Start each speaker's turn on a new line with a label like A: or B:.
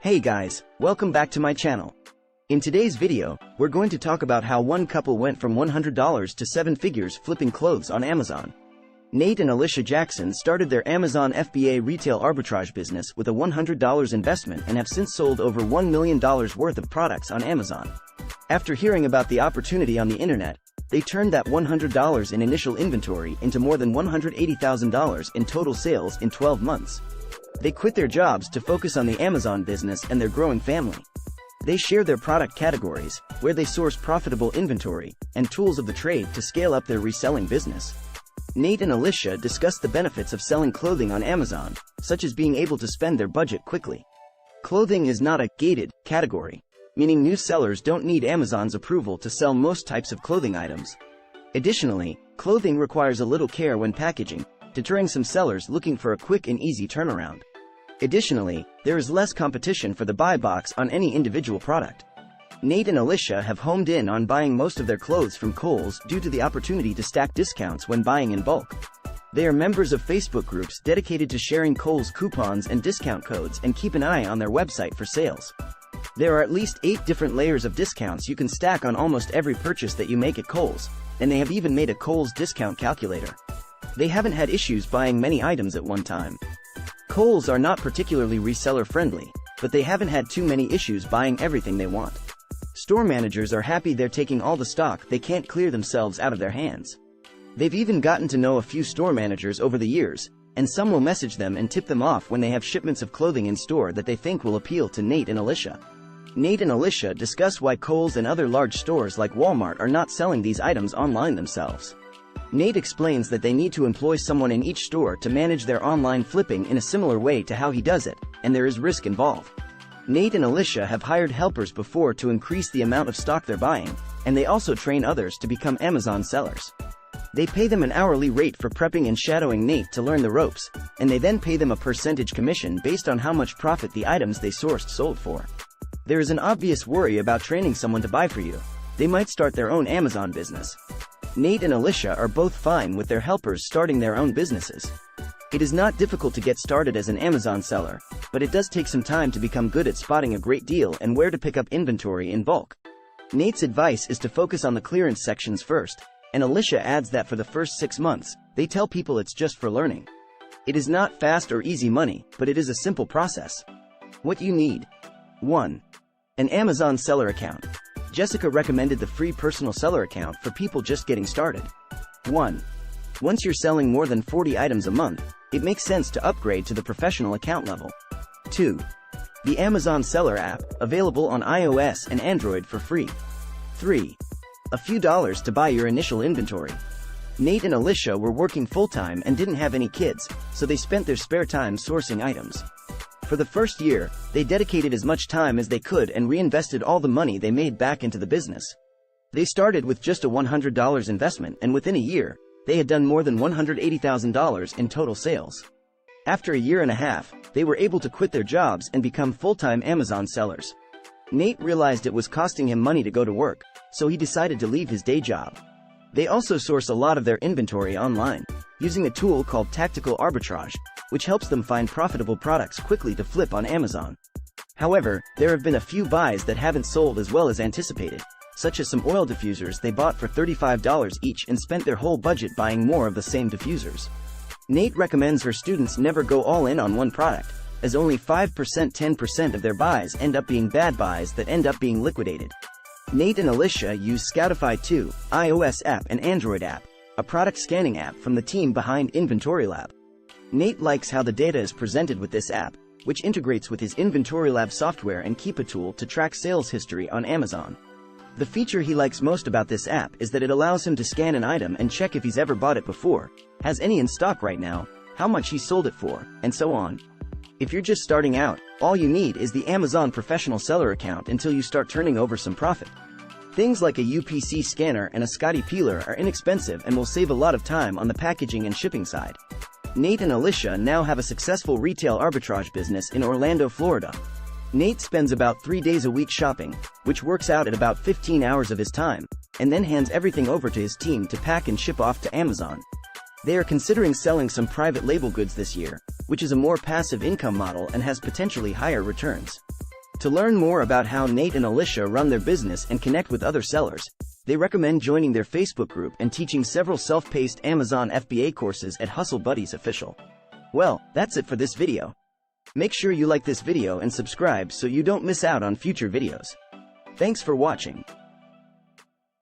A: Hey guys, welcome back to my channel. In today's video, we're going to talk about how one couple went from $100 to seven figures flipping clothes on Amazon. Nate and Alicia Jackson started their Amazon FBA retail arbitrage business with a $100 investment and have since sold over $1 million worth of products on Amazon. After hearing about the opportunity on the internet, they turned that $100 in initial inventory into more than $180,000 in total sales in 12 months. They quit their jobs to focus on the Amazon business and their growing family. They share their product categories, where they source profitable inventory, and tools of the trade to scale up their reselling business. Nate and Alicia discuss the benefits of selling clothing on Amazon, such as being able to spend their budget quickly. Clothing is not a gated category, meaning new sellers don't need Amazon's approval to sell most types of clothing items. Additionally, clothing requires a little care when packaging, deterring some sellers looking for a quick and easy turnaround. Additionally, there is less competition for the buy box on any individual product. Nate and Alicia have homed in on buying most of their clothes from Kohl's due to the opportunity to stack discounts when buying in bulk. They are members of Facebook groups dedicated to sharing Kohl's coupons and discount codes and keep an eye on their website for sales. There are at least 8 different layers of discounts you can stack on almost every purchase that you make at Kohl's, and they have even made a Kohl's discount calculator. They haven't had issues buying many items at one time. Kohl's are not particularly reseller friendly, but they haven't had too many issues buying everything they want. Store managers are happy they're taking all the stock they can't clear themselves out of their hands. They've even gotten to know a few store managers over the years, and some will message them and tip them off when they have shipments of clothing in store that they think will appeal to Nate and Alicia. Nate and Alicia discuss why Kohl's and other large stores like Walmart are not selling these items online themselves. Nate explains that they need to employ someone in each store to manage their online flipping in a similar way to how he does it, and there is risk involved. Nate and Alicia have hired helpers before to increase the amount of stock they're buying, and they also train others to become Amazon sellers. They pay them an hourly rate for prepping and shadowing Nate to learn the ropes, and they then pay them a percentage commission based on how much profit the items they sourced sold for. There is an obvious worry about training someone to buy for you. They might start their own Amazon business. Nate and Alicia are both fine with their helpers starting their own businesses. It is not difficult to get started as an Amazon seller, but it does take some time to become good at spotting a great deal and where to pick up inventory in bulk. Nate's advice is to focus on the clearance sections first, and Alicia adds that for the first 6 months, they tell people it's just for learning. It is not fast or easy money, but it is a simple process. What you need: 1. An Amazon seller account. Jessica recommended the free personal seller account for people just getting started. 1. Once you're selling more than 40 items a month, it makes sense to upgrade to the professional account level. 2. The Amazon Seller app, available on iOS and Android for free. 3. A few dollars to buy your initial inventory. Nate and Alicia were working full-time and didn't have any kids, so they spent their spare time sourcing items. For the first year, they dedicated as much time as they could and reinvested all the money they made back into the business. They started with just a $100 investment, and within a year, they had done more than $180,000 in total sales. After a year and a half, they were able to quit their jobs and become full-time Amazon sellers. Nate realized it was costing him money to go to work, so he decided to leave his day job. They also source a lot of their inventory online, using a tool called tactical arbitrage, which helps them find profitable products quickly to flip on Amazon. However, there have been a few buys that haven't sold as well as anticipated, such as some oil diffusers they bought for $35 each and spent their whole budget buying more of the same diffusers. Nate recommends her students never go all in on one product, as only 5%–10% of their buys end up being bad buys that end up being liquidated. Nate and Alicia use Scoutify 2, iOS app and Android app, a product scanning app from the team behind Inventory Lab. Nate likes how the data is presented with this app, which integrates with his Inventory Lab software and Keep a tool to track sales history on Amazon. The feature he likes most about this app is that it allows him to scan an item and check if he's ever bought it before, has any in stock right now, how much he sold it for, and so on. If you're just starting out, all you need is the Amazon Professional Seller account until you start turning over some profit. Things like a UPC scanner and a Scotty peeler are inexpensive and will save a lot of time on the packaging and shipping side. Nate and Alicia now have a successful retail arbitrage business in Orlando, Florida. Nate spends about 3 days a week shopping, which works out at about 15 hours of his time, and then hands everything over to his team to pack and ship off to Amazon. They are considering selling some private label goods this year, which is a more passive income model and has potentially higher returns. To learn more about how Nate and Alicia run their business and connect with other sellers, they recommend joining their Facebook group and teaching several self-paced Amazon FBA courses at Hustle Buddies Official. Well, that's it for this video. Make sure you like this video and subscribe so you don't miss out on future videos. Thanks for watching.